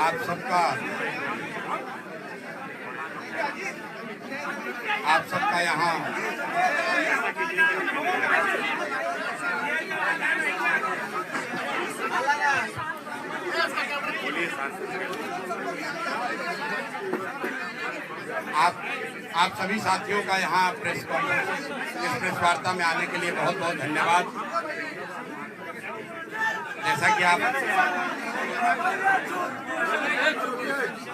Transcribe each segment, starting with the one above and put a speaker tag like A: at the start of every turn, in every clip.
A: आप सबका यहाँ आप सभी साथियों का यहाँ प्रेस कॉन्फ्रेंस इस प्रेस वार्ता में आने के लिए बहुत बहुत धन्यवाद। जैसा कि आप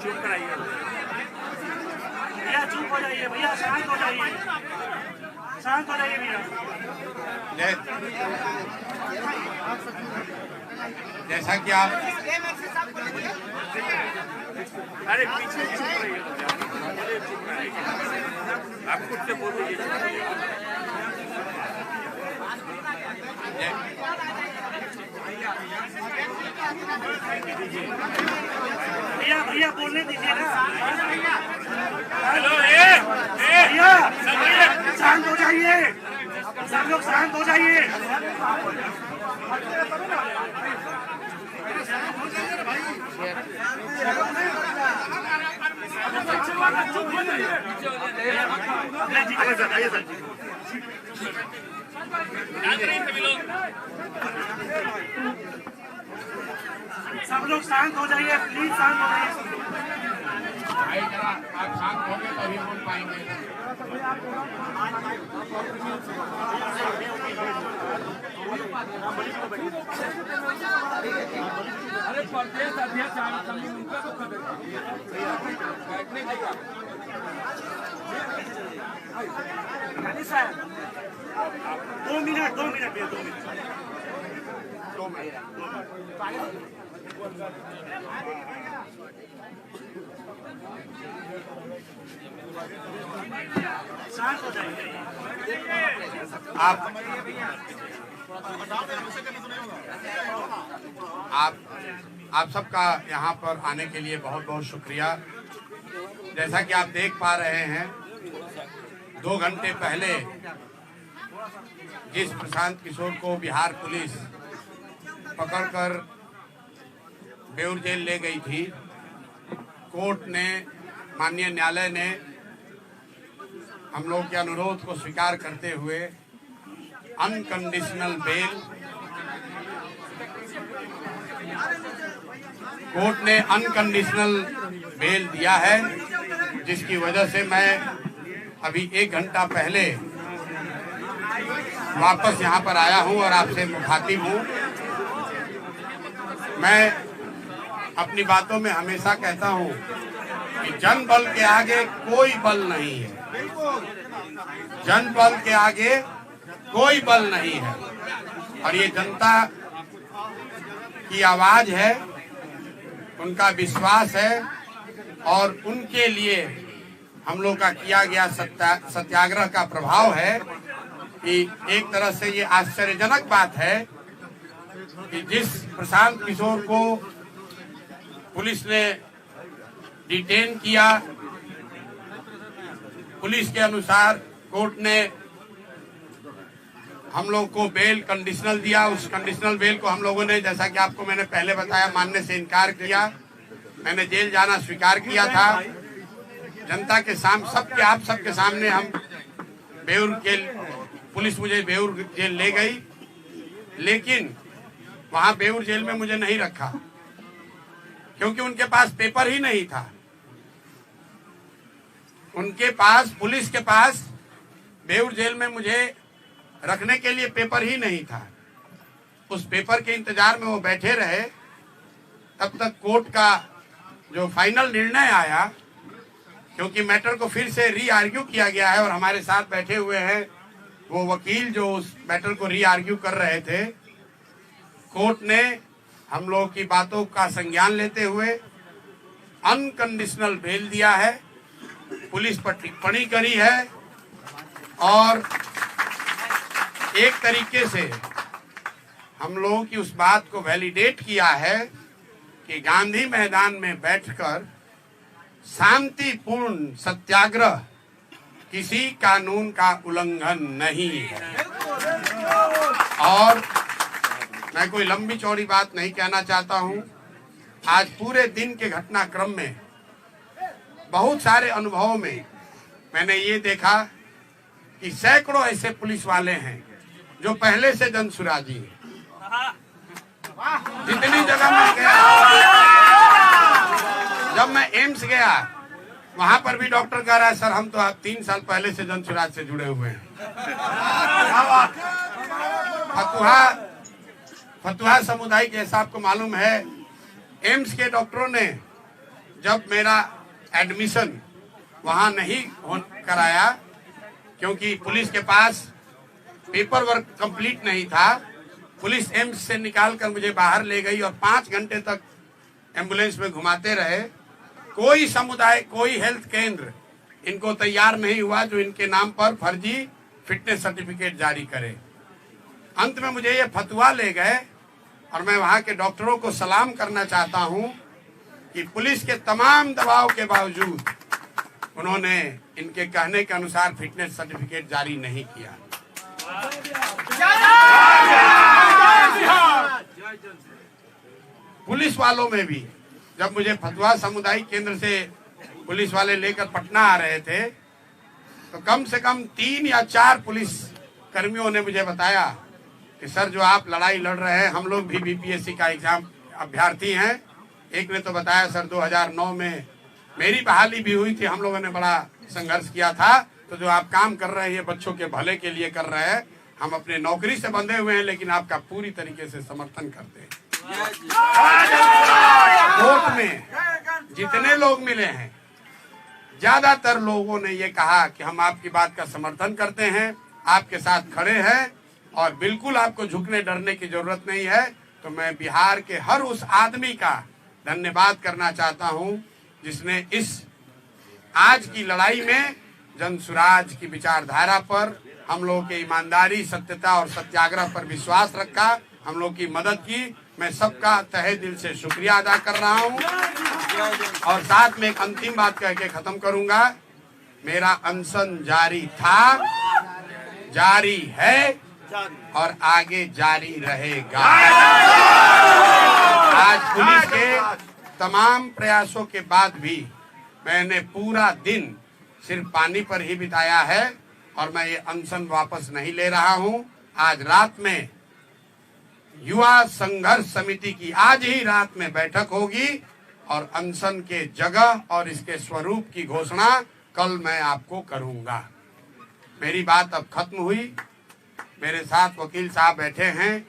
B: चुप कराइए भैया, चुप हो जाइए भैया, शांत हो जाइए, शांत हो जाइए भैया।
A: जैसा कि आप
B: अरे पीछे चुप रहिए, आप खुद से बोलिए। भैया भैया बोलने दीजिए ना। हेलो भैया, शांत हो जाइए, सब लोग शांत हो जाइए। सब लोग शांत हो जाइए, प्लीज शांत हो जाइए।
A: आप शांत होंगे तभी बोल पाएंगे।
C: अरे प्रदेश अध्यक्ष उनका तो बैठने देगा।
B: दो मिनट भैया, 2 मिनट। शांत हो जाइए।
A: आप सबका यहाँ पर आने के लिए बहुत बहुत शुक्रिया। जैसा कि आप देख पा रहे हैं, 2 घंटे पहले जिस प्रशांत किशोर को बिहार पुलिस पकड़कर बेउर जेल ले गई थी, कोर्ट ने, माननीय न्यायालय ने हम लोग के अनुरोध को स्वीकार करते हुए अनकंडीशनल बेल, कोर्ट ने अनकंडीशनल बेल दिया है, जिसकी वजह से मैं अभी 1 घंटा पहले वापस यहाँ पर आया हूँ और आपसे मुखातिब हूँ। मैं अपनी बातों में हमेशा कहता हूँ कि जन बल के आगे कोई बल नहीं है, जन बल के आगे कोई बल नहीं है, और ये जनता की आवाज है, उनका विश्वास है, और उनके लिए हम लोग का किया गया सत्याग्रह का प्रभाव है कि एक तरह से ये आश्चर्यजनक बात है कि जिस प्रशांत किशोर को पुलिस ने डिटेन किया, पुलिस के अनुसार कोर्ट ने हम लोग को बेल कंडीशनल दिया। उस कंडीशनल बेल को हम लोगों ने, जैसा कि आपको मैंने पहले बताया, मानने से इनकार किया। मैंने जेल जाना स्वीकार किया था। जनता के सामने, आप सबके सामने हम बेउर जेल, पुलिस मुझे बेउर जेल ले गई, लेकिन वहां बेउर जेल में मुझे नहीं रखा, क्योंकि उनके पास पेपर ही नहीं था। उनके पास, पुलिस के पास बेउर जेल में मुझे रखने के लिए पेपर ही नहीं था। उस पेपर के इंतजार में वो बैठे रहे, तब तक कोर्ट का जो फाइनल निर्णय आया, क्योंकि मैटर को फिर से री आर्ग्यू किया गया है और हमारे साथ बैठे हुए हैं वो वकील जो उस मैटर को री आर्ग्यू कर रहे थे। कोर्ट ने हम लोग की बातों का संज्ञान लेते हुए अनकंडीशनल बेल दिया है, पुलिस पर टिप्पणी करी है, और एक तरीके से हम लोगों की उस बात को वैलिडेट किया है कि गांधी मैदान में बैठकर शांतिपूर्ण सत्याग्रह किसी कानून का उल्लंघन नहीं है। और मैं कोई लंबी चौड़ी बात नहीं कहना चाहता हूं। आज पूरे दिन के घटनाक्रम में बहुत सारे अनुभवों में मैंने ये देखा कि सैकड़ों ऐसे पुलिस वाले हैं जो पहले से जनसुराजी हैं। जितनी जगह मैं गया, जब मैं एम्स गया वहां पर भी डॉक्टर कह रहा है सर हम तो आप 3 साल पहले से जनसुराज से जुड़े हुए हैं। फतुहा समुदाय जैसा आपको मालूम है, एम्स के डॉक्टरों ने जब मेरा एडमिशन वहां नहीं कराया क्योंकि पुलिस के पास पेपर वर्क कंप्लीट नहीं था, पुलिस एम्स से निकालकर मुझे बाहर ले गई और 5 घंटे तक एम्बुलेंस में घुमाते रहे। कोई समुदाय, कोई हेल्थ केंद्र इनको तैयार नहीं हुआ जो इनके नाम पर फर्जी फिटनेस सर्टिफिकेट जारी करे। अंत में मुझे ये फतवा ले गए और मैं वहां के डॉक्टरों को सलाम करना चाहता हूं कि पुलिस के तमाम दबाव के बावजूद उन्होंने इनके कहने के अनुसार फिटनेस सर्टिफिकेट जारी नहीं किया। पुलिस वालों में भी जब मुझे फतवा सामुदायिक केंद्र से पुलिस वाले लेकर पटना आ रहे थे तो कम से कम 3 या 4 पुलिस कर्मियों ने मुझे बताया कि सर जो आप लड़ाई लड़ रहे हैं हम लोग भी बीपीएससी का एग्जाम अभ्यर्थी हैं। एक ने तो बताया सर 2009 में मेरी बहाली भी हुई थी, हम लोगों ने बड़ा संघर्ष किया था, तो जो आप काम कर रहे हैं ये बच्चों के भले के लिए कर रहे हैं, हम अपने नौकरी से बंधे हुए हैं लेकिन आपका पूरी तरीके से समर्थन करते हैं। कोर्ट में जितने लोग मिले हैं ज्यादातर लोगों ने ये कहा कि हम आपकी बात का समर्थन करते हैं, आपके साथ खड़े हैं और बिल्कुल आपको झुकने डरने की जरूरत नहीं है। तो मैं बिहार के हर उस आदमी का धन्यवाद करना चाहता हूं जिसने इस आज की लड़ाई में जनसुराज की विचारधारा पर, हम लोगों के ईमानदारी, सत्यता और सत्याग्रह पर विश्वास रखा, हम लोग की मदद की। मैं सबका तहे दिल से शुक्रिया अदा कर रहा हूं और साथ में एक अंतिम बात कह के खत्म करूंगा। मेरा अनशन जारी था, जारी है और आगे जारी रहेगा। आज पुलिस के तमाम प्रयासों के बाद भी मैंने पूरा दिन सिर्फ पानी पर ही बिताया है और मैं ये अनशन वापस नहीं ले रहा हूं। आज रात में युवा संघर्ष समिति की आज ही रात में बैठक होगी और अनशन के जगह और इसके स्वरूप की घोषणा कल मैं आपको करूंगा। मेरी बात अब खत्म हुई। मेरे साथ वकील साहब बैठे हैं।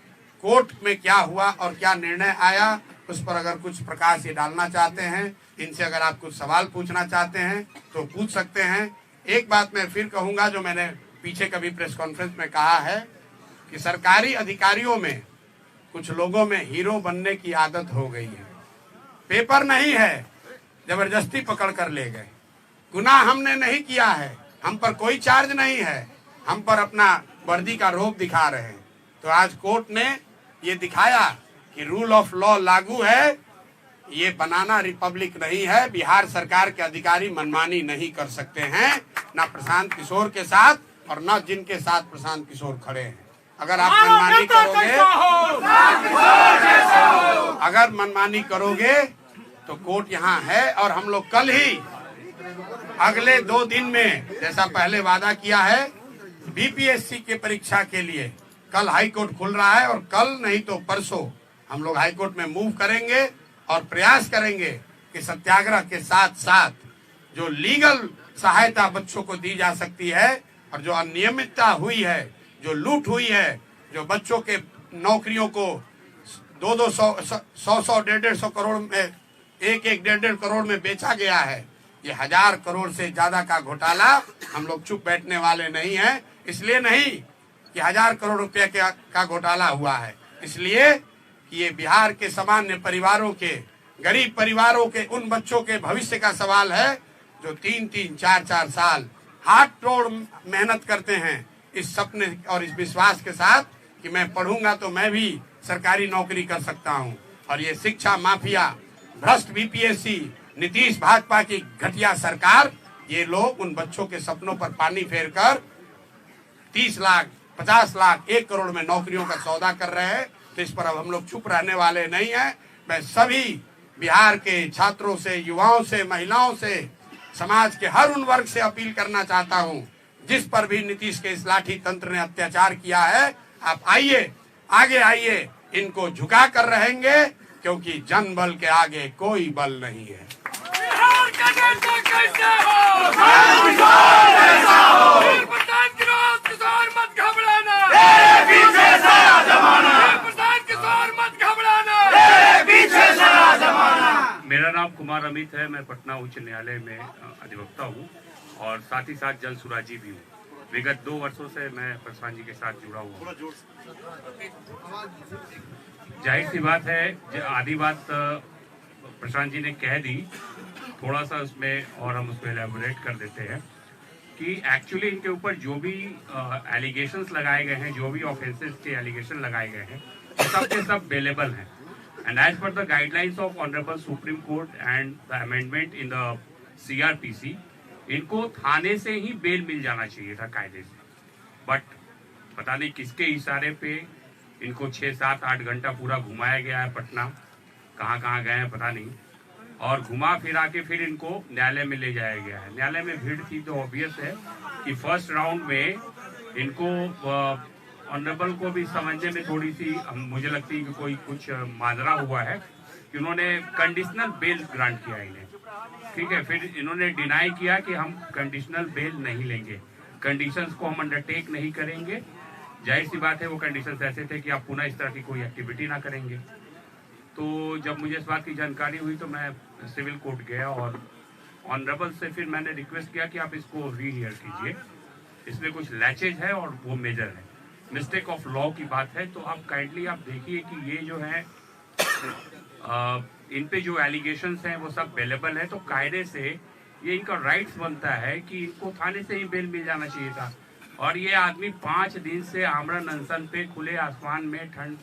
A: कोर्ट में क्या हुआ और क्या निर्णय आया उस पर अगर कुछ प्रकाश ये डालना चाहते हैं, इनसे अगर आप कुछ सवाल पूछना चाहते हैं तो पूछ सकते हैं। एक बात मैं फिर कहूंगा जो मैंने पीछे कभी प्रेस कॉन्फ्रेंस में कहा है कि सरकारी अधिकारियों में कुछ लोगों में हीरो बनने की आदत हो गई है। पेपर नहीं है, जबरदस्ती पकड़ कर ले गए। गुनाह हमने नहीं किया है, हम पर कोई चार्ज नहीं है, हम पर अपना वर्दी का रोब दिखा रहे हैं। तो आज कोर्ट ने ये दिखाया कि रूल ऑफ लॉ लागू है, ये बनाना रिपब्लिक नहीं है। बिहार सरकार के अधिकारी मनमानी नहीं कर सकते हैं, ना प्रशांत किशोर के साथ और ना जिनके साथ प्रशांत किशोर खड़े हैं। अगर आप मनमानी करोगे तो कोर्ट यहाँ है और हम लोग कल ही अगले 2 दिन में जैसा पहले वादा किया है बीपीएससी के परीक्षा के लिए कल हाई कोर्ट खुल रहा है और कल नहीं तो परसों हम लोग हाई कोर्ट में मूव करेंगे और प्रयास करेंगे कि सत्याग्रह के साथ साथ जो लीगल सहायता बच्चों को दी जा सकती है और जो अनियमितता हुई है, जो लूट हुई है, जो बच्चों के नौकरियों को 100-150 करोड़ में 1-1.5 करोड़ में बेचा गया है, ये 1000 करोड़ से ज्यादा का घोटाला हम लोग चुप बैठने वाले नहीं हैं। इसलिए नहीं कि 1000 करोड़ रुपए का घोटाला हुआ है, इसलिए कि ये बिहार के सामान्य परिवारों के, गरीब परिवारों के उन बच्चों के भविष्य का सवाल है जो 3-3, 4-4 साल हाथ तोड़ मेहनत करते हैं इस सपने और इस विश्वास के साथ कि मैं पढ़ूंगा तो मैं भी सरकारी नौकरी कर सकता हूं। और ये शिक्षा माफिया, भ्रष्ट बीपीएससी, नीतीश भाजपा की घटिया सरकार, ये लोग उन बच्चों के सपनों पर पानी फेरकर 30 लाख, 50 लाख, 1 करोड़ में नौकरियों का सौदा कर रहे हैं। तो इस पर अब हम लोग चुप रहने वाले नहीं हैं। मैं सभी बिहार के छात्रों से, युवाओं से, महिलाओं से, समाज के हर उन वर्ग से अपील करना चाहता हूं जिस पर भी नीतीश के इस लाठी तंत्र ने अत्याचार किया है, आप आइए, आगे आइए, इनको झुका कर रहेंगे, क्योंकि जन बल के आगे कोई बल नहीं है।
C: बिहार का नेता कैसे हो? प्रधान किशोर मत घबराना, प्रधान किशोर मत घबराना।
D: मेरा नाम कुमार अमित है। मैं पटना उच्च न्यायालय में अधिवक्ता हूँ और साथ ही साथ जल सुराजी भी हूँ। विगत 2 वर्षों से मैं प्रशांत जी के साथ जुड़ा हुआ हूँ। जाहिर सी बात है, आधी बात प्रशांत जी ने कह दी, थोड़ा सा उसमें और हम उसको एलैबोरेट कर देते हैं कि एक्चुअली इनके ऊपर जो भी एलिगेशंस लगाए गए हैं, जो भी ऑफेंसेस के एलिगेशन लगाए गए हैं, सब के सब अवेलेबल हैं। And as per the guidelines of honourable Supreme Court and the amendment in the CRPC, इनको थाने से ही बेल मिल जाना चाहिए था कायदे से। बट पता नहीं किसके इशारे पे इनको 6, 7, 8 घंटा पूरा घुमाया गया है पटना, कहाँ कहाँ गए हैं पता नहीं, और घुमा फिरा के फिर इनको न्यायालय में ले जाया गया है। न्यायालय में भीड़ थी तो ऑब्वियस है कि फर्स्ट राउंड में इनको ऑनरेबल को भी समझने में थोड़ी सी मुझे लगती है कि कोई कुछ माजरा हुआ है कि उन्होंने कंडीशनल बेल ग्रांट किया इन्हें, ठीक है। फिर इन्होंने डिनाई किया कि हम कंडीशनल बेल नहीं लेंगे, कंडीशंस को हम अंडरटेक नहीं करेंगे। जाहिर सी बात है वो कंडीशंस ऐसे थे कि आप पुनः इस तरह की कोई एक्टिविटी ना करेंगे। तो जब मुझे इस बात की जानकारी हुई तो मैं सिविल कोर्ट गया और ऑनरेबल से फिर मैंने रिक्वेस्ट किया कि आप इसको रीहियर कीजिए, इसमें कुछ लैचेज है और वो मेजर है, मिस्टेक ऑफ लॉ की बात है। तो आप काइंडली आप देखिए कि ये जो है इन पे जो एलिगेशंस हैं वो सब अवेलेबल है। तो कायदे से ये इनका राइट्स बनता है कि इनको थाने से ही बेल मिल जाना चाहिए था। और ये आदमी 5 दिन से आमरण अनशन पे खुले आसमान में ठंड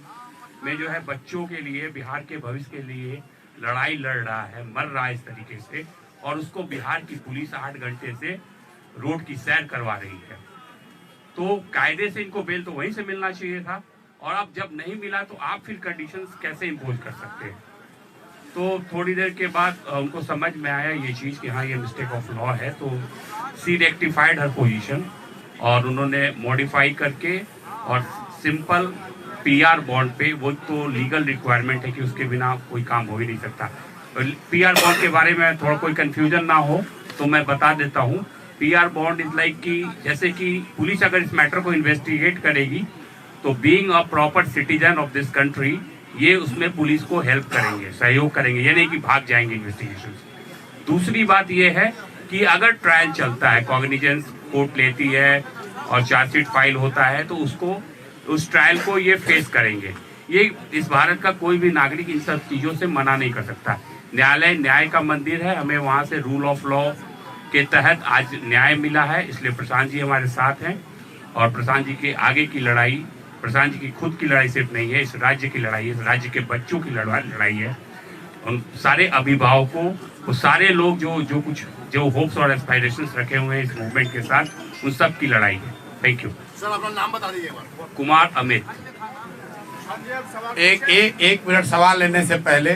D: में जो है बच्चों के लिए, बिहार के भविष्य के लिए लड़ाई लड़ रहा है, मर रहा है इस तरीके से, और उसको बिहार की पुलिस 8 घंटे से रोड की सैर करवा रही है। तो कायदे से इनको बेल तो वहीं से मिलना चाहिए था, और अब जब नहीं मिला तो आप फिर कंडीशंस कैसे इम्पोज कर सकते हैं। तो थोड़ी देर के बाद उनको समझ में आया ये चीज़ कि हाँ ये मिस्टेक ऑफ लॉ है, तो सी रेक्टिफाइड हर पोजीशन और उन्होंने मॉडिफाई करके और सिंपल PR बॉन्ड पे, वो तो लीगल रिक्वायरमेंट है कि उसके बिना कोई काम हो ही नहीं सकता। PR बॉन्ड के बारे में थोड़ा कोई कंफ्यूजन ना हो तो मैं बता देता हूँ। PR बॉन्ड इज लाइक कि जैसे कि पुलिस अगर इस मैटर को इन्वेस्टिगेट करेगी तो being a proper citizen of this country ये उसमें पुलिस को हेल्प करेंगे, सहयोग करेंगे, ये नहीं कि भाग जाएंगे इन्वेस्टिगेशन से। दूसरी बात ये है कि अगर ट्रायल चलता है, कॉग्निजेंस कोर्ट लेती है और चार्जशीट फाइल होता है तो उसको, उस ट्रायल को ये फेस करेंगे। ये इस भारत का कोई भी नागरिक इन सब चीज़ों से मना नहीं कर सकता। न्यायालय न्याय का मंदिर है, हमें वहाँ से रूल ऑफ लॉ के तहत आज न्याय मिला है, इसलिए प्रशांत जी हमारे साथ हैं। और प्रशांत जी के आगे की लड़ाई, प्रशांत जी की खुद की लड़ाई सिर्फ नहीं है, इस राज्य की लड़ाई है, इस राज्य के बच्चों की लड़ाई है, उन सारे अभिभावकों, वो सारे लोग जो होप्स और एस्पायरेशंस रखे हुए हैं इस मूवमेंट के साथ, उन सब की लड़ाई है। थैंक यू
B: सर, अपना नाम बता दीजिए।
D: कुमार अमित।
A: एक मिनट सवाल लेने से पहले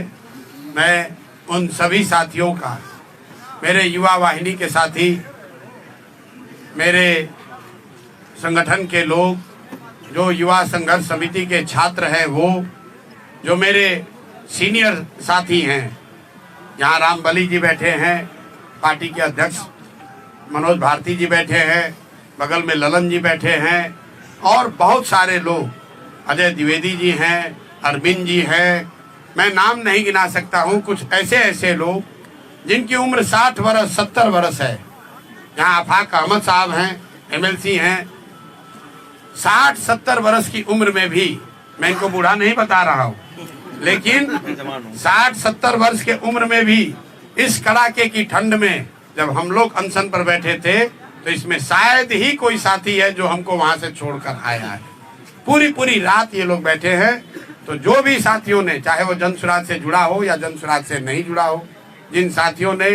A: मैं उन सभी साथियों का, मेरे युवा वाहिनी के साथी, मेरे संगठन के लोग, जो युवा संघर्ष समिति के छात्र हैं, वो जो मेरे सीनियर साथी हैं, यहाँ राम बली जी बैठे हैं, पार्टी के अध्यक्ष मनोज भारती जी बैठे हैं, बगल में ललन जी बैठे हैं, और बहुत सारे लोग, अजय द्विवेदी जी हैं, अरविंद जी हैं, मैं नाम नहीं गिना सकता हूँ। कुछ ऐसे लोग जिनकी उम्र 60 वर्ष 70 वर्ष है, यहाँ आफाक अहमद साहब हैं, MLC हैं, 60-70 वर्ष की उम्र में भी, मैं इनको बूढ़ा नहीं बता रहा हूँ, लेकिन 60-70 वर्ष के उम्र में भी इस कड़ाके की ठंड में जब हम लोग अनशन पर बैठे थे तो इसमें शायद ही कोई साथी है जो हमको वहां से छोड़कर आया है। पूरी रात ये लोग बैठे हैं। तो जो भी साथियों ने, चाहे वो जन सुराज से जुड़ा हो या जन सुराज से नहीं जुड़ा हो, जिन साथियों ने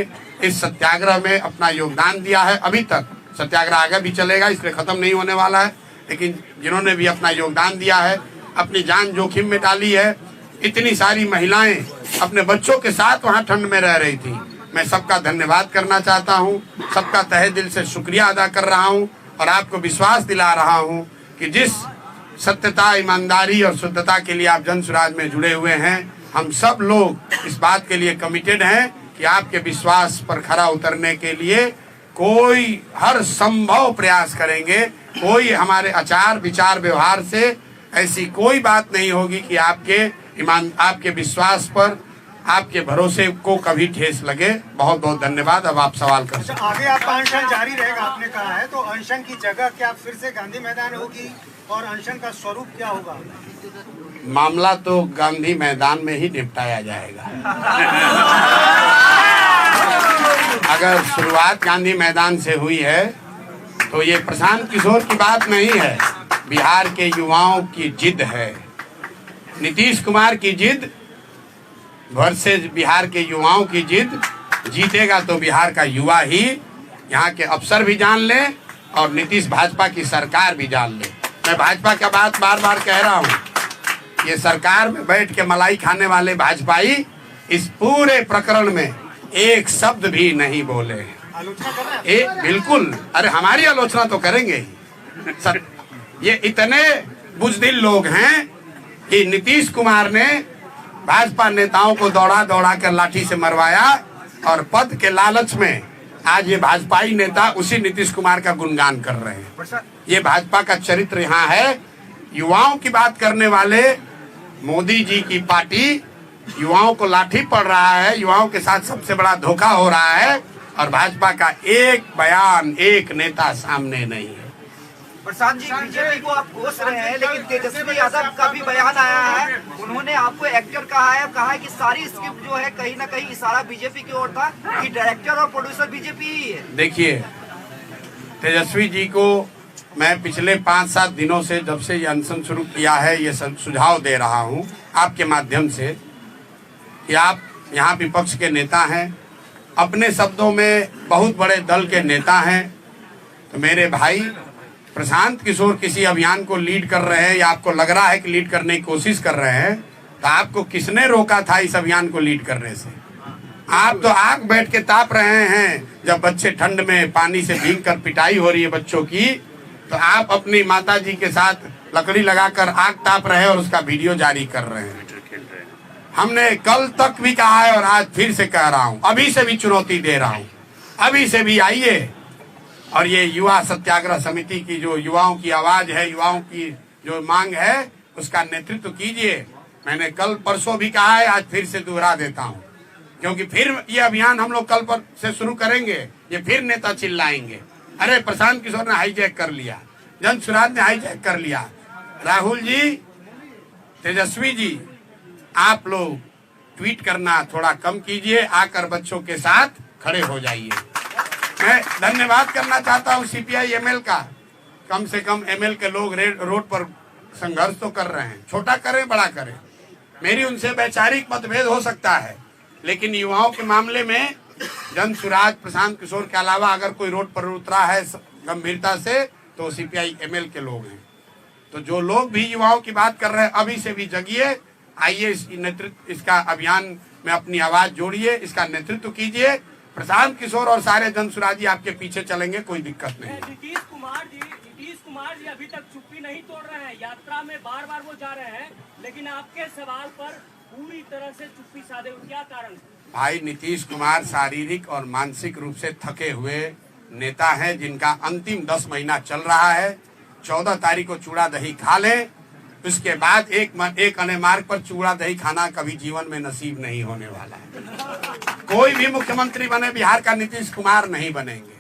A: इस सत्याग्रह में अपना योगदान दिया है, अभी तक सत्याग्रह आगे भी चलेगा, इसलिए खत्म नहीं होने वाला है, लेकिन जिन्होंने भी अपना योगदान दिया है, अपनी जान जोखिम में डाली है, इतनी सारी महिलाएं अपने बच्चों के साथ वहां ठंड में रह रही थी। मैं सबका धन्यवाद करना चाहता हूं, सबका तहे दिल से शुक्रिया अदा कर रहा हूं और आपको विश्वास दिला रहा हूं कि जिस सत्यता, ईमानदारी और शुद्धता के लिए आप जन स्वराज में जुड़े हुए हैं, हम सब लोग इस बात के लिए कमिटेड हैं कि आपके विश्वास पर खरा उतरने के लिए कोई हर संभव प्रयास करेंगे। कोई हमारे आचार विचार व्यवहार से ऐसी कोई बात नहीं होगी कि आपके विश्वास पर, आपके भरोसे को कभी ठेस लगे। बहुत बहुत धन्यवाद। अब आप सवाल कर सकते हैं।
E: आगे आपका अनशन जारी रहेगा, आपने कहा है, तो अनशन की जगह क्या फिर से गांधी मैदान होगी और अनशन का स्वरूप क्या होगा?
A: मामला तो गांधी मैदान में ही निपटाया जाएगा। अगर शुरुआत गांधी मैदान से हुई है तो ये प्रशांत किशोर की बात नहीं है, बिहार के युवाओं की जिद है। नीतीश कुमार की जिद वर्सेस बिहार के युवाओं की जिद। जीतेगा तो बिहार का युवा ही, यहाँ के अफसर भी जान ले और नीतीश भाजपा की सरकार भी जान ले। मैं भाजपा का बात बार बार कह रहा हूँ, ये सरकार में बैठ के मलाई खाने वाले भाजपाई इस पूरे प्रकरण में एक शब्द भी नहीं बोले।
E: आलोचना कर रहे हैं?
A: बिल्कुल, अरे हमारी आलोचना तो करेंगे ही। ये इतने बुजदिल लोग हैं कि नीतीश कुमार ने भाजपा नेताओं को दौड़ा दौड़ा कर लाठी से मरवाया और पद के लालच में आज ये भाजपाई नेता उसी नीतीश कुमार का गुणगान कर रहे हैं। ये भाजपा का चरित्र यहाँ है। युवाओं की बात करने वाले मोदी जी की पार्टी युवाओं को लाठी पड़ रहा है, युवाओं के साथ सबसे बड़ा धोखा हो रहा है और भाजपा का एक बयान, एक नेता सामने नहीं है।
F: प्रशांत जी, बीजेपी को आप कोस रहे हैं, लेकिन तेजस्वी यादव का भी बयान आया है, उन्होंने आपको एक्टर कहा है कि सारी स्क्रिप्ट जो है कहीं ना कहीं इशारा बीजेपी की ओर था कि डायरेक्टर और प्रोड्यूसर बीजेपी ही है।
A: देखिए, तेजस्वी जी को मैं पिछले 5-7 दिनों से, जब से ये अनशन शुरू किया है, ये सुझाव दे रहा हूँ आपके माध्यम से कि आप यहाँ विपक्ष के नेता हैं, अपने शब्दों में बहुत बड़े दल के नेता हैं, तो मेरे भाई प्रशांत किशोर किसी अभियान को लीड कर रहे हैं या आपको लग रहा है कि लीड करने की कोशिश कर रहे हैं, तो आपको किसने रोका था इस अभियान को लीड करने से? आप तो आग बैठ के ताप रहे हैं। जब बच्चे ठंड में पानी से भीग कर पिटाई हो रही है बच्चों की, तो आप अपनी माता जी के साथ लकड़ी लगाकर आग ताप रहे हैं और उसका वीडियो जारी कर रहे हैं। हमने कल तक भी कहा है और आज फिर से कह रहा हूं, अभी से भी चुनौती दे रहा हूं, अभी से भी आइए और ये युवा सत्याग्रह समिति की जो युवाओं की आवाज है, युवाओं की जो मांग है, उसका नेतृत्व कीजिए। मैंने कल परसों भी कहा है, आज फिर से दोहरा देता हूं, क्योंकि फिर ये अभियान हम लोग कल पर से शुरू करेंगे, ये फिर नेता चिल्लाएंगे, अरे प्रशांत किशोर ने हाईजैक कर लिया, जन स्वराज ने हाईजैक कर लिया। राहुल जी, तेजस्वी जी, आप लोग ट्वीट करना थोड़ा कम कीजिए, आकर बच्चों के साथ खड़े हो जाइए। मैं धन्यवाद करना चाहता हूं सीपीआई एमएल का, कम से कम एमएल के लोग रोड पर संघर्ष तो कर रहे हैं, छोटा करें बड़ा करें, मेरी उनसे वैचारिक मतभेद हो सकता है, लेकिन युवाओं के मामले में जन स्वराज प्रशांत किशोर के अलावा अगर कोई रोड पर उतरा है गंभीरता से, तो सीपीआई एमएल के लोग हैं। तो जो लोग भी युवाओं की बात कर रहे हैं, अभी से भी जगिए, आइए इसका अभियान में अपनी आवाज जोड़िए, इसका नेतृत्व कीजिए। प्रशांत किशोर और सारे जन स्वराजी आपके पीछे चलेंगे, कोई दिक्कत नहीं।
G: नीतीश कुमार जी अभी तक चुप्पी नहीं तोड़ रहे हैं, यात्रा में बार बार वो जा रहे हैं, लेकिन आपके सवाल पर पूरी तरह से चुप्पी साधे, क्या कारण?
A: भाई, नीतीश कुमार शारीरिक और मानसिक रूप से थके हुए नेता हैं, जिनका अंतिम 10 महीना चल रहा है। 14 तारीख को चूड़ा दही खा लें, उसके बाद एक अने मार्ग पर चूड़ा दही खाना कभी जीवन में नसीब नहीं होने वाला है। कोई भी मुख्यमंत्री बने बिहार का नीतीश कुमार नहीं बनेंगे।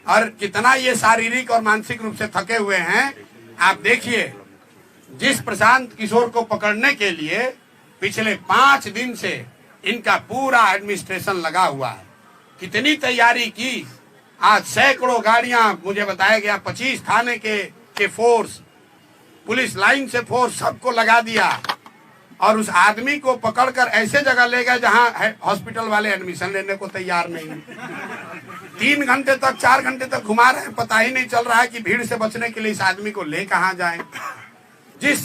A: और कितना ये शारीरिक और मानसिक रूप से थके हुए हैं, आप देखिए, जिस प्रशांत किशोर को पकड़ने के लिए पिछले 5 दिन से इनका पूरा एडमिनिस्ट्रेशन लगा हुआ है, कितनी तैयारी की। आज सैकड़ों गाड़ियां, मुझे बताया गया 25 थाने के फोर्स, पुलिस लाइन से फोर्स, सबको लगा दिया और उस आदमी को पकड़कर ऐसे जगह ले गए जहां हॉस्पिटल वाले एडमिशन लेने को तैयार नहीं। 3 घंटे तक 4 घंटे तक घुमा रहे हैं, पता ही नहीं चल रहा है कि भीड़ से बचने के लिए इस आदमी को ले कहां जाएं। जिस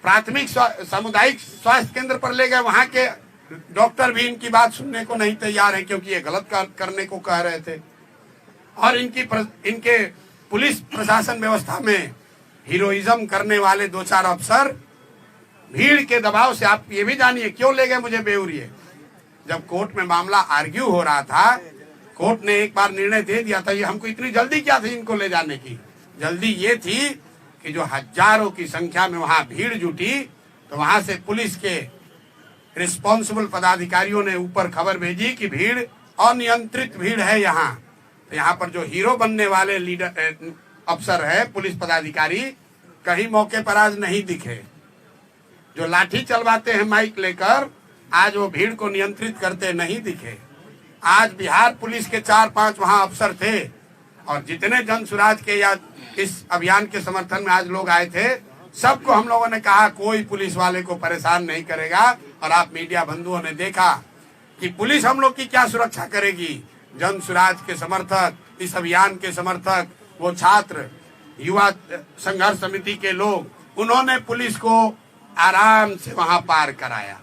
A: प्राथमिक सामुदायिक स्वास्थ्य केंद्र पर ले गए, वहां के डॉक्टर भी इनकी बात सुनने को नहीं तैयार है, क्योंकि ये गलत करने को कह रहे थे। और इनके पुलिस प्रशासन व्यवस्था में हीरोइज्म करने वाले 2-4 अफसर भीड़ के दबाव से, आप ये भी जानिए क्यों ले गए मुझे बेउरिए। जब कोर्ट में मामला आर्ग्यू हो रहा था, कोर्ट ने एक बार निर्णय दे दिया था। ये हमको इतनी जल्दी क्या थी इनको ले जाने की? जल्दी ये थी कि जो हजारों की संख्या में वहां भीड़ जुटी, तो वहां से पुलिस के रिस्पॉन्सिबल पदाधिकारियों ने ऊपर खबर भेजी कि भीड़ अनियंत्रित भीड़ है यहाँ। तो यहाँ पर जो हीरो बनने वाले लीडर अफसर है, पुलिस पदाधिकारी, कहीं मौके पर आज नहीं दिखे। जो लाठी चलवाते हैं माइक लेकर, आज वो भीड़ को नियंत्रित करते नहीं दिखे। आज बिहार पुलिस के 4-5 वहां अफसर थे, और जितने जन सुराज के या इस अभियान के समर्थन में आज लोग आए थे, सबको हम लोगों ने कहा कोई पुलिस वाले को परेशान नहीं करेगा। और आप मीडिया बंधुओं ने देखा कि पुलिस हम लोग की क्या सुरक्षा करेगी। जन सुराज के समर्थक, इस अभियान के समर्थक, वो छात्र, युवा संघर्ष समिति के लोग, उन्होंने पुलिस को आराम से वहां पार कराया।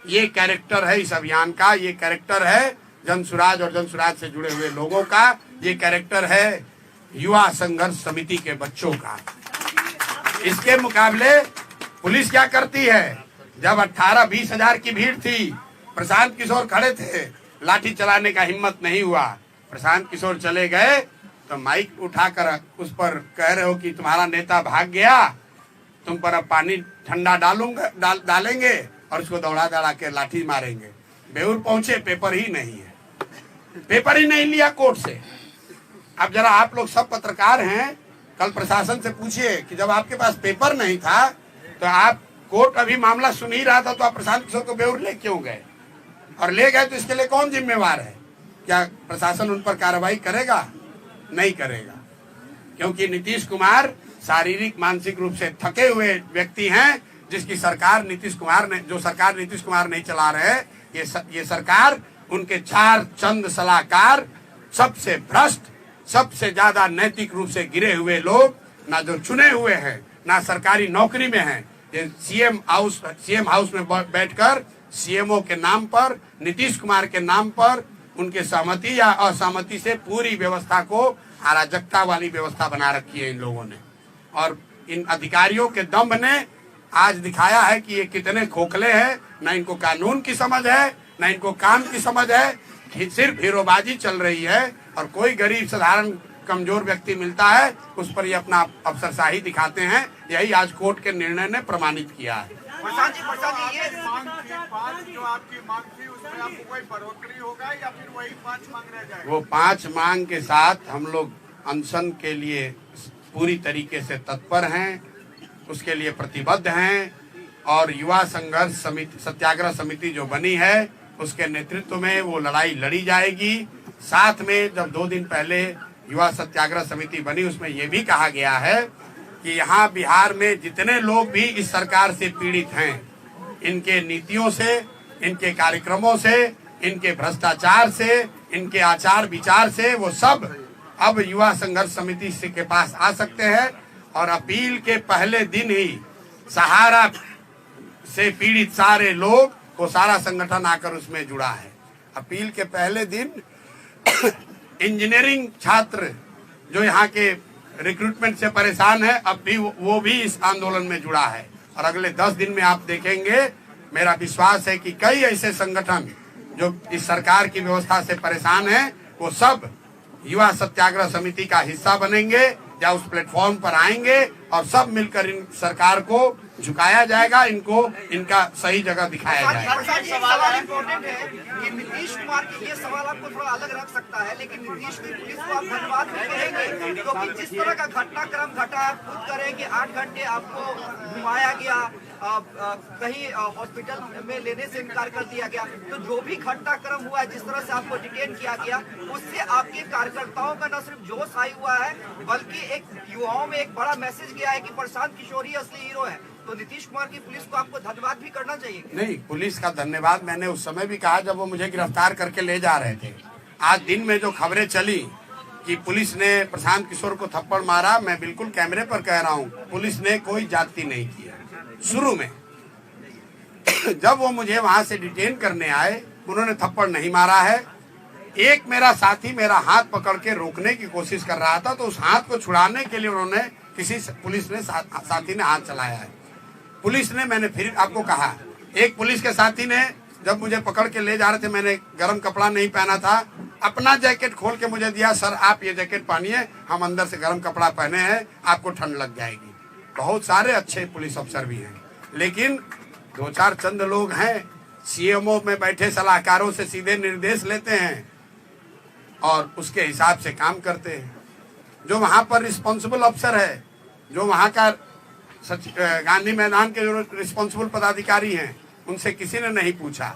A: ये कैरेक्टर है इस अभियान का, ये कैरेक्टर है जन सुराज और जन सुराज से जुड़े हुए लोगों का, ये कैरेक्टर है युवा संघर्ष समिति के बच्चों का। इसके मुकाबले पुलिस क्या करती है? जब 18-20 हजार की भीड़ थी, प्रशांत किशोर खड़े थे, लाठी चलाने का हिम्मत नहीं हुआ। प्रशांत किशोर चले गए तो माइक उठाकर उस पर कह रहे हो कि तुम्हारा नेता भाग गया, तुम पर अब पानी ठंडा डालेंगे और उसको दौड़ा के लाठी मारेंगे। बेउर पहुंचे, पेपर ही नहीं है, पेपर ही नहीं लिया कोर्ट से। अब जरा आप लोग सब पत्रकार हैं, कल प्रशासन से पूछिए कि जब आपके पास पेपर नहीं था तो आप, कोर्ट अभी मामला सुन ही रहा था, तो आप प्रशांत किशोर को बेउर ले क्यों गए? और ले गए तो इसके लिए कौन जिम्मेवार है? क्या प्रशासन उन पर कार्रवाई करेगा? नहीं करेगा, क्योंकि नीतीश कुमार शारीरिक मानसिक रूप से थके हुए व्यक्ति हैं, जिसकी सरकार नीतीश कुमार ने, जो सरकार नीतीश कुमार नहीं चला रहे, ये सरकार, उनके 4 चंद सलाहकार, सबसे भ्रष्ट, सबसे ज्यादा नैतिक रूप से गिरे हुए लोग, ना जो चुने हुए हैं, ना सरकारी नौकरी में हैं, ये सीएम हाउस में बैठकर सीएमओ के नाम पर, नीतीश कुमार के नाम पर, उनके सहमति या असहमति से पूरी व्यवस्था को अराजकता वाली व्यवस्था बना रखी है इन लोगों ने। और इन अधिकारियों के दम्भ ने आज दिखाया है कि ये कितने खोखले हैं, ना इनको कानून की समझ है, ना इनको काम की समझ है, सिर्फ हीरोबाजी चल रही है। और कोई गरीब साधारण कमजोर व्यक्ति मिलता है, उस पर ये अपना अफसरशाही दिखाते हैं। यही आज कोर्ट के निर्णय ने प्रमाणित किया है।
E: प्रशांत जी, ये मांग के बाद जो आपकी मांग थी, उसमें आपको कोई बढ़ोतरी होगा या फिर वही 5 मांग रह जाएगा?
A: वो 5 मांग के साथ हम लोग अनशन के लिए पूरी तरीके से तत्पर हैं, उसके लिए प्रतिबद्ध हैं। और युवा संघर्ष समिति, सत्याग्रह समिति जो बनी है, उसके नेतृत्व में वो लड़ाई लड़ी जाएगी। साथ में जब 2 दिन पहले युवा सत्याग्रह समिति बनी, उसमें ये भी कहा गया है कि यहाँ बिहार में जितने लोग भी इस सरकार से पीड़ित हैं, इनके नीतियों से, इनके कार्यक्रमों से, इनके भ्रष्टाचार से, इनके आचार विचार से, वो सब अब युवा संघर्ष समिति के पास आ सकते हैं। और अपील के पहले दिन ही सहारा से पीड़ित सारे लोग, वो सारा संगठन आकर उसमें जुड़ा है। अपील के पहले दिन इंजीनियरिंग छात्र जो यहाँ के रिक्रूटमेंट से परेशान है, अब भी वो भी इस आंदोलन में जुड़ा है। और अगले 10 दिन में आप देखेंगे, मेरा विश्वास है कि कई ऐसे संगठन जो इस सरकार की व्यवस्था से परेशान हैं, वो सब युवा सत्याग्रह समिति का हिस्सा बनेंगे या उस प्लेटफॉर्म पर आएंगे, और सब मिलकर इन सरकार को झुकाया जाएगा, इनको इनका सही जगह दिखाया जाएगा।
F: सवाल इम्पोर्टेंट है कि नीतीश कुमार की ये सवाल आपको थोड़ा अलग रख सकता है, लेकिन नीतीश की पुलिस को आप धन्यवाद भी करेंगे, क्योंकि जिस तरह का घटनाक्रम घटा, आप खुद करें कि 8 घंटे आपको घुमाया गया, कहीं हॉस्पिटल में लेने से इनकार कर दिया गया। तो जो भी घटनाक्रम हुआ है, जिस तरह से आपको डिटेन किया गया, उससे आपके कार्यकर्ताओं का न सिर्फ जोश आई हुआ है, बल्कि एक युवाओं में एक बड़ा मैसेज गया है कि प्रशांत किशोर ही असली हीरो है। तो नीतीश कुमार की पुलिस को आपको धन्यवाद भी करना चाहिए।
A: नहीं, पुलिस का धन्यवाद मैंने उस समय भी कहा जब वो मुझे गिरफ्तार करके ले जा रहे थे। आज दिन में जो खबरें चली कि पुलिस ने प्रशांत किशोर को थप्पड़ मारा, मैं बिल्कुल कैमरे पर कह रहा हूँ, पुलिस ने कोई जाति नहीं किया। शुरू में जब वो मुझे वहां से डिटेन करने आए, उन्होंने थप्पड़ नहीं मारा है। एक मेरा साथी मेरा हाथ पकड़ के रोकने की कोशिश कर रहा था, तो उस हाथ को छुड़ाने के लिए उन्होंने पुलिस ने साथी ने हाथ चलाया है। पुलिस ने, मैंने फिर आपको कहा, एक पुलिस के साथी ने जब मुझे पकड़ के ले जा रहे थे, मैंने गर्म कपड़ा नहीं पहना था, अपना जैकेट खोल के मुझे दिया, सर आप ये जैकेट पहनिए, हम अंदर से गर्म कपड़ा पहने हैं, आपको ठंड लग जाएगी। बहुत सारे अच्छे पुलिस अफसर भी हैं, लेकिन दो चार चंद लोग हैं सीएमओ में बैठे सलाहकारों से सीधे निर्देश लेते हैं और उसके हिसाब से काम करते हैं। जो वहां पर रिस्पॉन्सिबल अफसर है, जो वहां का गांधी मैदान के जो रिस्पॉन्सिबल पदाधिकारी हैं, उनसे किसी ने नहीं पूछा।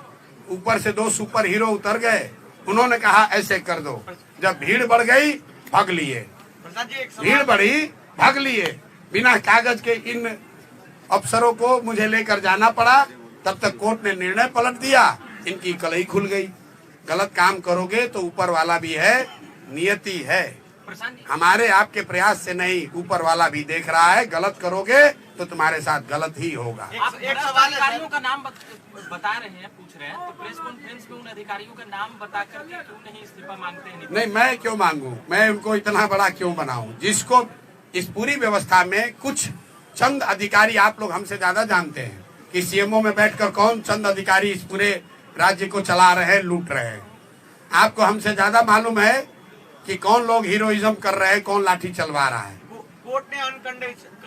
A: ऊपर से दो सुपर हीरो उतर गए, उन्होंने कहा ऐसे कर दो। जब भीड़ बढ़ गई भाग लिए, भीड़ बढ़ी भाग लिए। बिना कागज के इन अफसरों को मुझे लेकर जाना पड़ा। तब तक कोर्ट ने निर्णय पलट दिया, इनकी कलई खुल गई। गलत काम करोगे तो ऊपर वाला भी है, नियति है। हमारे आपके प्रयास से नहीं, ऊपर वाला भी देख रहा है। गलत करोगे तो तुम्हारे साथ गलत ही होगा।
H: आप एक अधिकारियों का नाम बता रहे हैं, पूछ रहे हैं, तो प्रेस कॉन्फ्रेंस में उन अधिकारियों का नाम बता करके क्यों नहीं इस्तीफा मांगते हैं?
A: नहीं, मैं क्यों मांगू? मैं उनको इतना बड़ा क्यों बनाऊं? जिसको इस पूरी व्यवस्था में कुछ चंद अधिकारी, आप लोग हमसे ज्यादा जानते हैं कि सीएमओ में बैठकर कौन चंद अधिकारी इस पूरे राज्य को चला रहे हैं, लूट रहे हैं। आपको हमसे ज्यादा मालूम है कि कौन लोग हीरोइज्म कर रहे हैं, कौन लाठी चलवा रहा है।
H: कोर्ट ने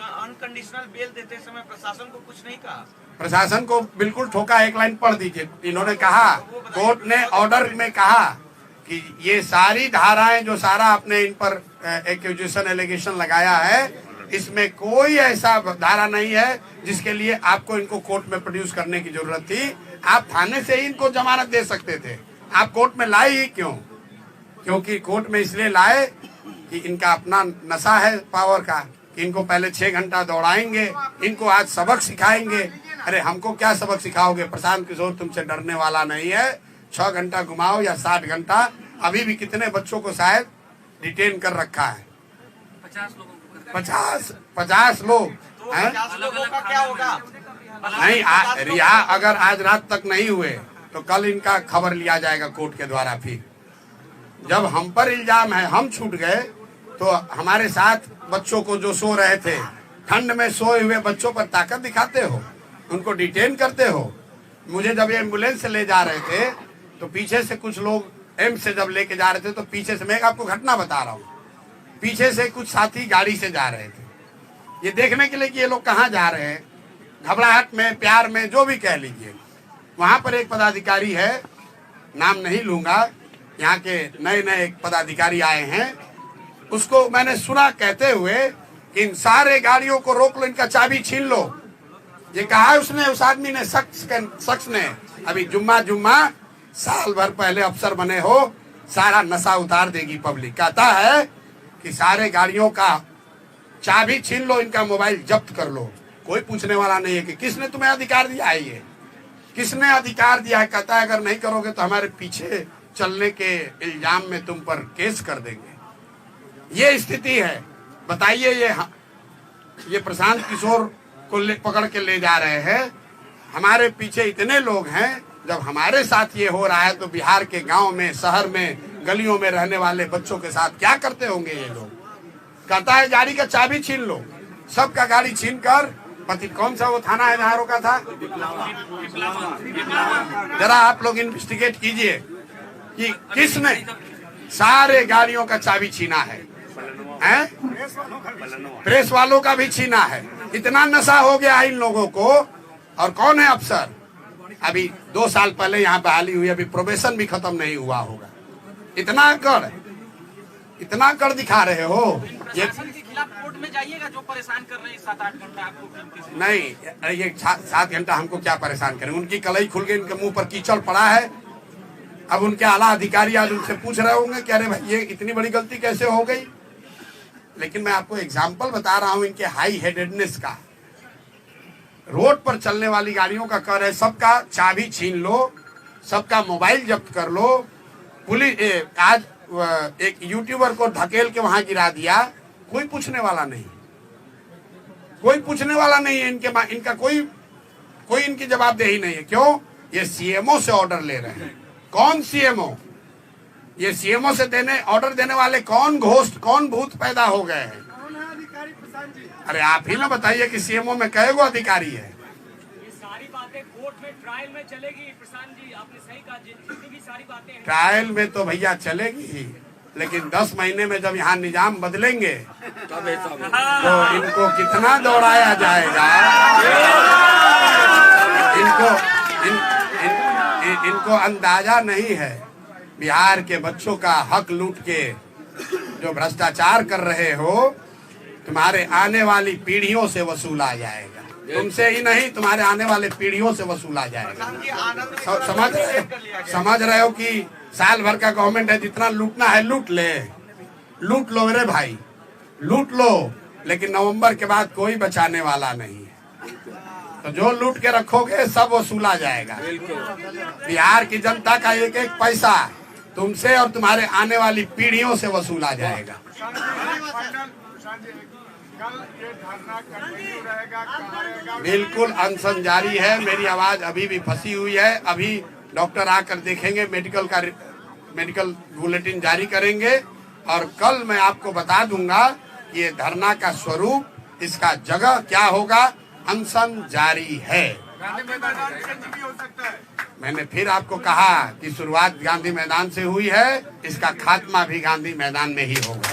H: अनकंडीशनल बेल देते समय प्रशासन को कुछ नहीं कहा?
A: प्रशासन को बिल्कुल ठोका। एक लाइन पढ़ दीजिए। इन्होंने कहा, कोर्ट ने ऑर्डर में कहा कि ये सारी धाराएं जो सारा आपने इन पर एक्यूजेशन एलिगेशन लगाया है, इसमें कोई ऐसा धारा नहीं है जिसके लिए आपको इनको कोर्ट में प्रोड्यूस करने की जरूरत थी। आप थाने से ही इनको जमानत दे सकते थे। आप कोर्ट में लाए ही क्यों? क्योंकि कोर्ट में इसलिए लाए कि इनका अपना नशा है पावर का, कि इनको पहले 6 घंटा दौड़ाएंगे, इनको आज सबक सिखाएंगे। अरे हमको क्या सबक सिखाओगे? प्रशांत किशोर तुमसे डरने वाला नहीं है। 6 घंटा घुमाओ या 60 घंटा, अभी भी कितने बच्चों को शायद डिटेन कर रखा है। 50 लोग हैं।
H: 50 लोगों का क्या होगा?
A: नहीं, रिहा अगर आज रात तक नहीं हुए तो कल इनका खबर लिया जाएगा कोर्ट के द्वारा। फिर जब हम पर इल्जाम है, हम छूट गए, तो हमारे साथ बच्चों को जो सो रहे थे, ठंड में सोए हुए बच्चों पर ताकत दिखाते हो, उनको डिटेन करते हो। मुझे जब एम्बुलेंस से ले जा रहे थे तो पीछे से कुछ लोग, एम्स से जब लेके जा रहे थे तो पीछे से, मैं आपको घटना बता रहा हूँ, पीछे से कुछ साथी गाड़ी से जा रहे थे, ये देखने के लिए कि ये लोग कहाँ जा रहे हैं, घबराहट में, प्यार में, जो भी कह लीजिए। वहां पर एक पदाधिकारी है, नाम नहीं लूंगा, यहाँ के नए नए एक पदाधिकारी आए हैं, उसको मैंने सुना कहते हुए कि इन सारे गाड़ियों को रोक लो, इनका चाबी छीन लो। ये कहा उसने, उस आदमी ने, शख्स ने। अभी जुम्मा साल भर पहले अफसर बने हो, सारा नशा उतार देगी पब्लिक। कहता है कि सारे गाड़ियों का चाबी छीन लो, इनका मोबाइल जब्त कर लो। कोई पूछने वाला नहीं है कि किसने तुम्हें अधिकार दिया है, ये किसने अधिकार दिया है। कहता है अगर नहीं करोगे तो हमारे पीछे चलने के इल्जाम में तुम पर केस कर देंगे। ये स्थिति है। बताइए, ये प्रशांत किशोर को पकड़ के ले जा रहे हैं, हमारे पीछे इतने लोग हैं। जब हमारे साथ ये हो रहा है तो बिहार के गांव में, शहर में, गलियों में रहने वाले बच्चों के साथ क्या करते होंगे ये लोग। कहता है गाड़ी का चाबी छीन लो, सबका गाड़ी छीन कर, पति कौन सा वो थाना है जहाँ रोका था, जरा आप लोग इन्वेस्टिगेट कीजिए कि किसने सारे गाड़ियों का चाबी छीना है, प्रेस वालों का भी छीना है। इतना नशा हो गया है इन लोगों को। और कौन है अफसर? अभी 2 साल पहले यहाँ बहाली हुई, अभी प्रोबेशन भी खत्म नहीं हुआ होगा। इतना कर दिखा रहे हो। ये
H: के खिलाफ कोर्ट में जाइएगा, जो परेशान कर रहे हैं 7-8 घंटा आपको।
A: नहीं, ये 7 घंटा हमको क्या परेशान करेंगे? उनकी कलई खुल गई, इनके मुंह पर कीचड़ पड़ा है। अब उनके आला अधिकारी आज उनसे पूछ रहे होंगे कि अरे भाई ये इतनी बड़ी गलती कैसे हो गई। लेकिन मैं आपको एग्जाम्पल बता रहा हूं इनके हाई हेडेडनेस का। रोड पर चलने वाली गाड़ियों का कर है सबका चाबी छीन लो, सबका मोबाइल जब्त कर लो। पुलिस आज एक यूट्यूबर को ढकेल के वहां गिरा दिया, कोई पूछने वाला नहीं। कोई पूछने वाला नहीं है इनका कोई इनकी जवाबदेही नहीं है। क्यों? ये सीएमओ से ऑर्डर ले रहे हैं। कौन सीएमओ? ये सीएमओ से ऑर्डर देने वाले कौन घोस्ट, कौन भूत पैदा हो गए हैं? अरे आप ही ना बताइए कि सीएमओ में कई गो अधिकारी है?
G: ये सारी बातें कोर्ट में ट्रायल में चलेगी प्रशांत जी, आपने सही कहा, जितनी भी सारी बातें हैं
A: ट्रायल में तो भैया चलेगी ही, लेकिन 10 महीने में जब यहाँ निजाम बदलेंगे तो इनको कितना दौड़ाया जाएगा। इनको अंदाजा नहीं है बिहार के बच्चों का हक लूट के जो भ्रष्टाचार कर रहे हो, तुम्हारे आने वाली पीढ़ियों से वसूला जाएगा। तुमसे ही नहीं, तुम्हारे आने वाले पीढ़ियों से वसूला जाएगा। समझ रहे हो कि साल भर का गवर्नमेंट है, जितना लूटना है लूट लो मेरे भाई, लूट लो, लेकिन नवंबर के बाद कोई बचाने वाला नहीं है। तो जो लूट के रखोगे सब वसूला जाएगा। बिहार की जनता का एक एक पैसा तुमसे और तुम्हारे आने वाली पीढ़ियों से वसूला जाएगा। बिल्कुल अनशन जारी है। मेरी आवाज अभी भी फंसी हुई है। अभी डॉक्टर आकर देखेंगे, मेडिकल बुलेटिन जारी करेंगे और कल मैं आपको बता दूंगा कि ये धरना का स्वरूप, इसका जगह क्या होगा। अनशन जारी है। मैंने फिर आपको कहा कि शुरुआत गांधी मैदान से हुई है, इसका खात्मा भी गांधी मैदान में ही होगा।